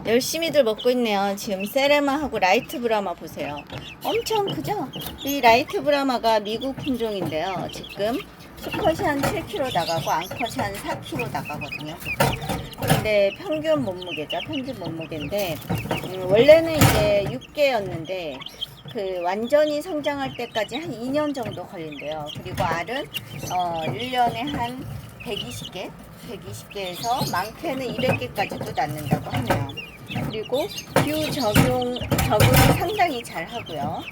열심히들 먹고 있네요. 지금 세레마하고 라이트 브라마 보세요. 엄청 크죠? 이 라이트 브라마가 미국 품종인데요. 지금 수컷이 한 7kg 나가고 암컷이 한 4kg 나가거든요. 근데 평균 몸무게죠. 평균 몸무게인데 원래는 이제 6개였는데 그 완전히 성장할 때까지 한 2년 정도 걸린대요. 그리고 알은 1년에 한 120개에서 많게는 200개까지도 낳는다고 하네요. 그리고 뷰 적용을 상당히 잘 하고요.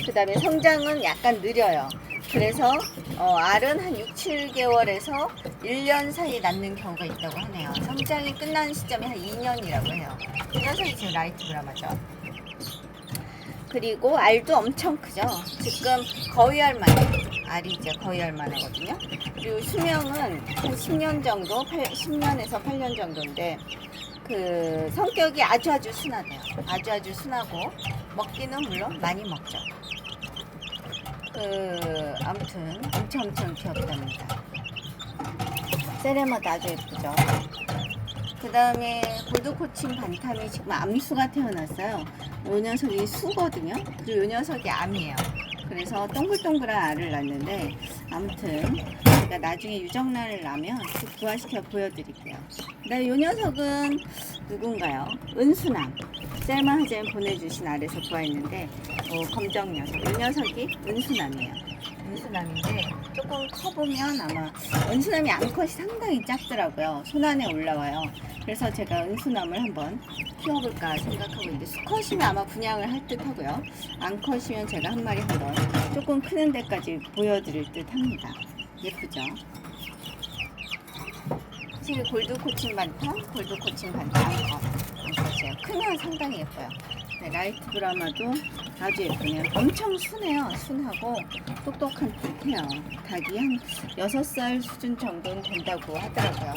그 다음에 성장은 약간 느려요. 그래서 알은 한 6, 7개월에서 1년 사이에 낳는 경우가 있다고 하네요. 성장이 끝나는 시점이 한 2년이라고 해요. 이 녀석이 지금 라이트 브라마죠. 그리고 알도 엄청 크죠. 지금 거의 알이 이제 거의 알만하거든요. 그리고 수명은 한 10년 정도, 10년에서 8년 정도인데 그 성격이 아주 순하대요. 아주 순하고 먹기는 물론 많이 먹죠. 아무튼 엄청 귀엽답니다. 세레마도 아주 예쁘죠. 그 다음에 골드코친 반탐이 지금 암수가 태어났어요. 이 녀석이 수거든요. 그리고 이 녀석이 암이에요. 그래서 동글동글한 알을 낳는데 아무튼 제가 나중에 유정란을 낳으면 부화시켜 보여드릴게요. 그다음에 이 녀석은 누군가요? 은수남. 셀마 하잼 보내주신 알에서 구했는데 검정 녀석. 이 녀석이 은수남이에요. 은수남인데 조금 커보면 아마 은수남이 암컷이 상당히 작더라고요. 손 안에 올라와요. 그래서 제가 은수남을 한번 키워볼까 생각하고 있는데 수컷이면 아마 분양을 할 듯 하고요. 암컷이면 제가 한 마리 한번 조금 크는 데까지 보여드릴 듯 합니다. 예쁘죠? 지금 골드코친 반탐 암컷이에요. 크면 상당히 예뻐요. 네, 라이트 브라마도 아주 예쁘네요. 엄청 순해요. 순하고 똑똑한 듯해요. 닭이 한 6살 수준 정도는 된다고 하더라고요.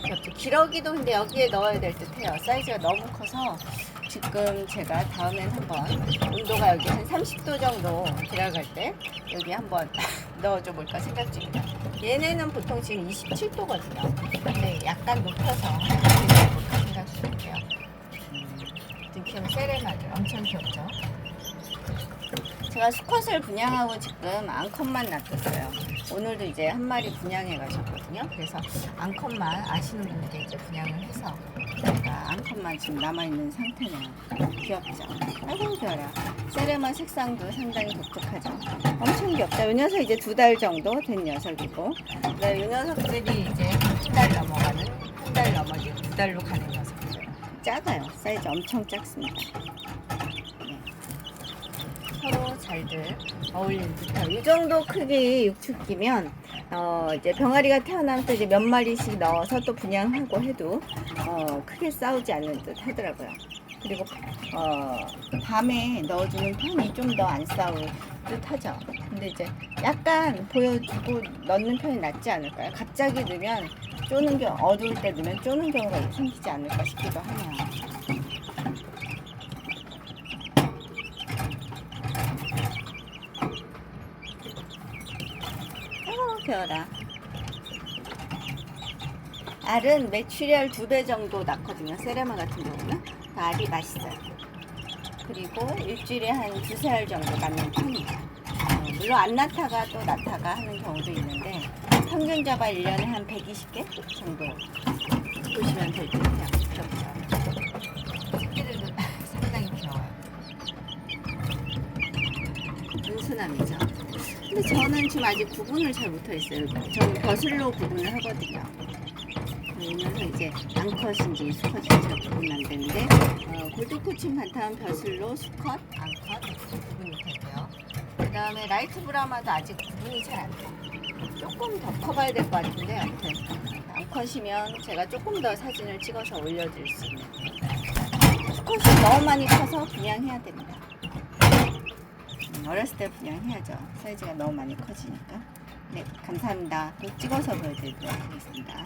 이렇게 기러기도 근데 여기에 넣어야 될 듯해요. 사이즈가 너무 커서 지금 제가 다음엔 한번 온도가 여기 한 30도 정도 들어갈 때 여기 한번 넣어줘 볼까 생각 중입니다. 얘네는 보통 지금 27도거든요. 근데 약간 높여서 넣어볼까 생각 중인데요. 지금 세레마들 엄청 귀엽죠? 제가 수컷을 분양하고 지금 암컷만 놔뒀어요. 오늘도 이제 한 마리 분양해 가셨거든요. 그래서 암컷만 아시는 분께 이제 분양을 해서 제가 암컷만 지금 남아있는 상태네요. 귀엽죠? 아이고 귀여워요. 세레마 색상도 상당히 독특하죠? 엄청 귀엽죠? 이 녀석 이제 2달 정도 된 녀석이고 이 녀석들이 이제 한 달 넘어지고 2달로 가는 녀석들. 작아요. 사이즈 엄청 작습니다. 서로 잘들 어울리는 듯해요. 이 정도 크기 육축기면 이제 병아리가 태어나면서 이제 몇 마리씩 넣어서 또 분양하고 해도 크게 싸우지 않는 듯 하더라고요. 그리고 밤에 넣어주는 편이 좀 더 안 싸울 듯 하죠. 근데 이제 약간 보여주고 넣는 편이 낫지 않을까요? 갑자기 넣으면 어두울 때 넣으면 쪼는 경우가 생기지 않을까 싶기도 하네요. 귀여워라. 알은 메추리알 2배 정도 낳거든요. 세레마 같은 경우는 알이 맛있어요. 그리고 일주일에 한 2-3알 정도 낳는 편이에요. 물론 안 낳다가 또 낳다가 하는 경우도 있는데 평균 잡아 1년에 한 120개 정도 보시면 될 듯 해요. 그렇죠. 새끼들도 상당히 귀여워요. 은수남이죠. 근데 저는 지금 아직 구분을 잘 못하겠어요. 저는 벼슬로 구분을 하거든요. 그러면서 이제 암컷인지 수컷인지 잘 구분 안 되는데 골드코친 반탐 벼슬로 수컷, 암컷 구분이 되고요. 그 다음에 라이트 브라마도 아직 구분이 잘 안 돼요. 조금 더 커봐야 될 것 같은데 아무튼 암컷이면 제가 조금 더 사진을 찍어서 올려드릴 수 있는 수컷이 너무 많이 커서 분양해야 됩니다. 어렸을 때 분양해야죠. 사이즈가 너무 많이 커지니까. 네, 감사합니다. 또 찍어서 보여드리도록 하겠습니다.